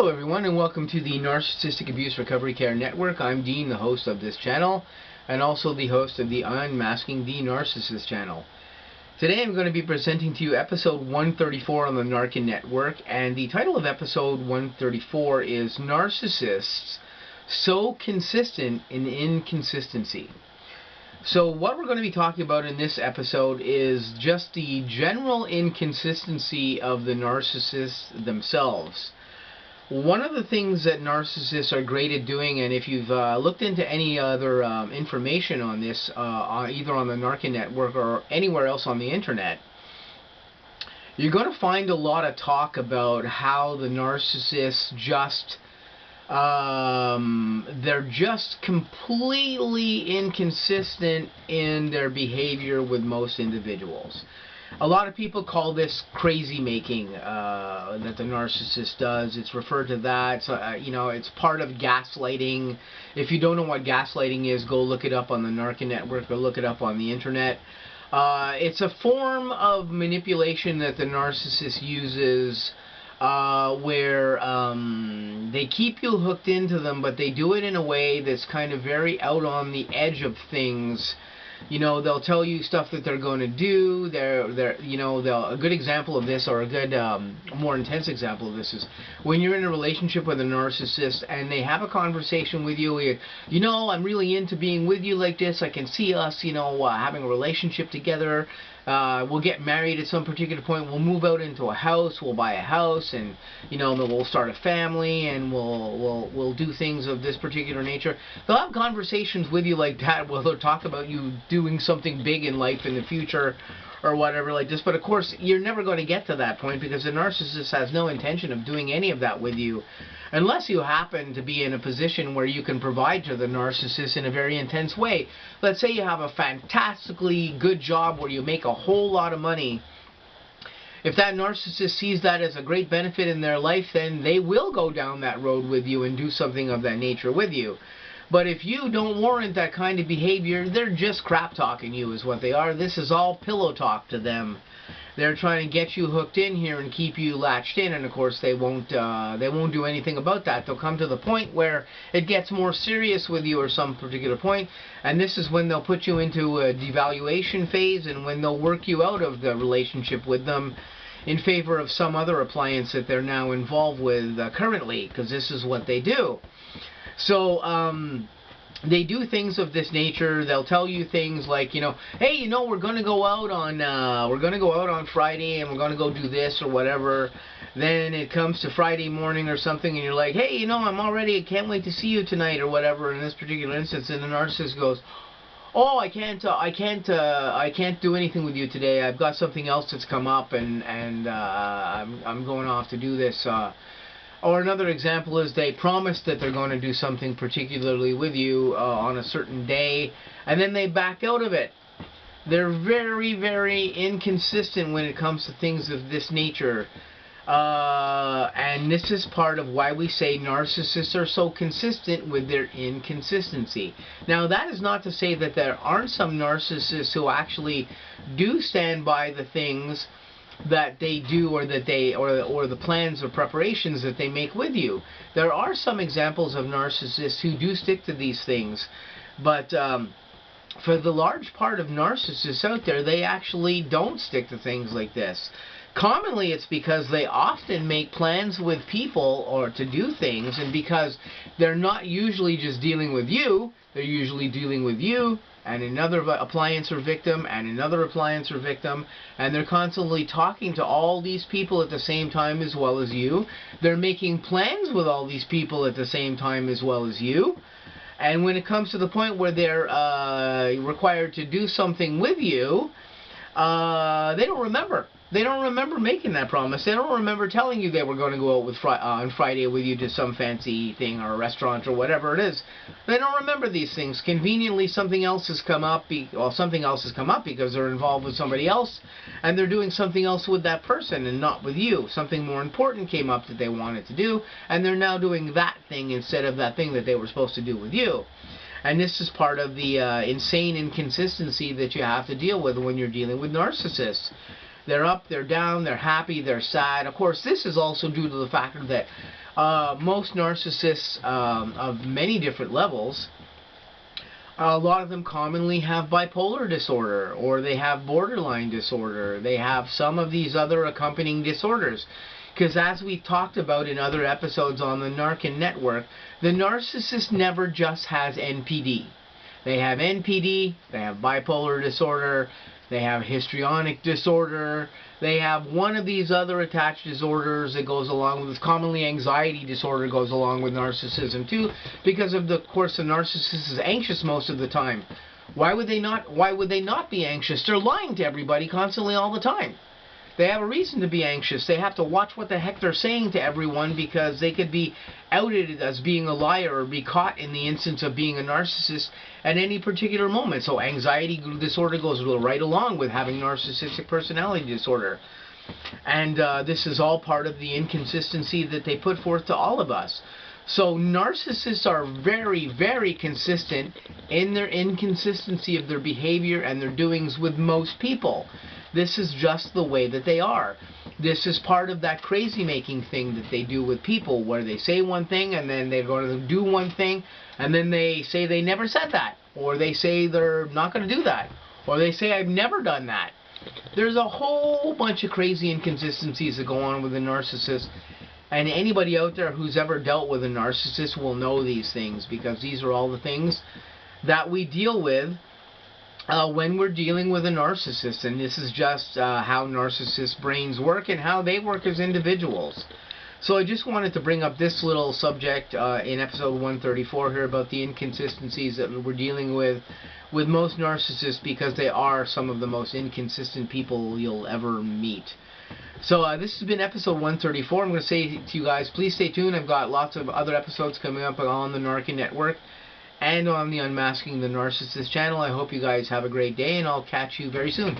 Hello everyone, and welcome to the Narcissistic Abuse Recovery Care Network. I'm Dean, the host of this channel, and also the host of the Unmasking the Narcissist channel. Today I'm going to be presenting to you episode 134 on the N.A.R.C.N network, and the title of episode 134 is Narcissists So Consistent in Inconsistency. So what we're going to be talking about in this episode is just the general inconsistency of the narcissists themselves. One of the things that narcissists are great at doing, and if you've looked into any other information on this, either on the N.A.R.C.N network or anywhere else on the internet, you're going to find a lot of talk about how the narcissists just, they're just completely inconsistent in their behavior with most individuals. A lot of people call this crazy making that the narcissist does. It's referred to that. So, it's part of gaslighting. If you don't know what gaslighting is, go look it up on the N.A.R.C.N network or look it up on the internet. It's a form of manipulation that the narcissist uses where they keep you hooked into them, but they do it in a way that's kind of very out on the edge of things. They'll tell you stuff that they're going to do. A good example of this, or a good, more intense example of this, is when you're in a relationship with a narcissist and they have a conversation with you. I'm really into being with you like this. I can see us, having a relationship together. We'll get married at some particular point. We'll move out into a house. We'll buy a house, and we'll start a family, and we'll do things of this particular nature. They'll have conversations with you like that, where they'll talk about you doing something big in life in the future, or whatever like this. But of course, you're never going to get to that point, because the narcissist has no intention of doing any of that with you, unless you happen to be in a position where you can provide to the narcissist in a very intense way. Let's say you have a fantastically good job where you make a whole lot of money. If that narcissist sees that as a great benefit in their life, then they will go down that road with you and do something of that nature with you. But if you don't warrant that kind of behavior, they're just crap talking you is what they are. This is all pillow talk to them. They're trying to get you hooked in here and keep you latched in, and of course they won't do anything about that. They'll come to the point where it gets more serious with you, or some particular point, and this is when they'll put you into a devaluation phase, and when they'll work you out of the relationship with them in favor of some other appliance that they're now involved with currently, because this is what they do. So, they do things of this nature. They'll tell you things like, hey, we're going to go out on Friday, and we're going to go do this or whatever. Then it comes to Friday morning or something, and you're like, hey, I can't wait to see you tonight or whatever. In this particular instance, and the narcissist goes, oh, I can't do anything with you today. I've got something else that's come up, and I'm going off to do this. Or another example is they promise that they're going to do something particularly with you on a certain day, and then they back out of it. They're very, very inconsistent when it comes to things of this nature. And this is part of why we say narcissists are so consistent with their inconsistency. Now, that is not to say that there aren't some narcissists who actually do stand by the things that they do, or that or the plans or preparations that they make with you. There are some examples of narcissists who do stick to these things, but for the large part of narcissists out there, they actually don't stick to things like this. Commonly, it's because they often make plans with people or to do things, and because they're not usually just dealing with you, they're usually dealing with you and another appliance or victim, and another appliance or victim, and they're constantly talking to all these people at the same time as well as you. They're making plans with all these people at the same time as well as you. And when it comes to the point where they're required to do something with you, they don't remember. They don't remember making that promise. They don't remember telling you they were going to go out with on Friday with you to some fancy thing or a restaurant or whatever it is. They don't remember these things. Conveniently, something else has come up, because they're involved with somebody else, and they're doing something else with that person and not with you. Something more important came up that they wanted to do, and they're now doing that thing instead of that thing that they were supposed to do with you. And this is part of the insane inconsistency that you have to deal with when you're dealing with narcissists. They're up, they're down, they're happy, they're sad. Of course, this is also due to the fact that Most narcissists of many different levels, a lot of them commonly have bipolar disorder, or they have borderline disorder. They have some of these other accompanying disorders. Because as we talked about in other episodes on the N.A.R.C.N network, the narcissist never just has NPD. They have NPD, they have bipolar disorder, they have histrionic disorder, they have one of these other attached disorders that goes along with, commonly anxiety disorder goes along with narcissism too, because of course, the narcissist is anxious most of the time. Why would they not be anxious? They're lying to everybody constantly all the time. They have a reason to be anxious. They have to watch what the heck they're saying to everyone, because they could be outed as being a liar or be caught in the instance of being a narcissist at any particular moment. So anxiety disorder goes right along with having narcissistic personality disorder. And this is all part of the inconsistency that they put forth to all of us. So narcissists are very, very consistent in their inconsistency of their behavior and their doings with most people. This is just the way that they are. This is part of that crazy-making thing that they do with people, where they say one thing and then they're going to do one thing, and then they say they never said that, or they say they're not going to do that, or they say I've never done that. There's a whole bunch of crazy inconsistencies that go on with a narcissist, and anybody out there who's ever dealt with a narcissist will know these things, because these are all the things that we deal with when we're dealing with a narcissist. And this is just how narcissist brains work and how they work as individuals. So I just wanted to bring up this little subject in episode 134 here about the inconsistencies that we're dealing with most narcissists, because they are some of the most inconsistent people you'll ever meet. So this has been episode 134. I'm going to say to you guys, please stay tuned. I've got lots of other episodes coming up on the N.A.R.C.N network and on the Unmasking the Narcissist channel. I hope you guys have a great day, and I'll catch you very soon.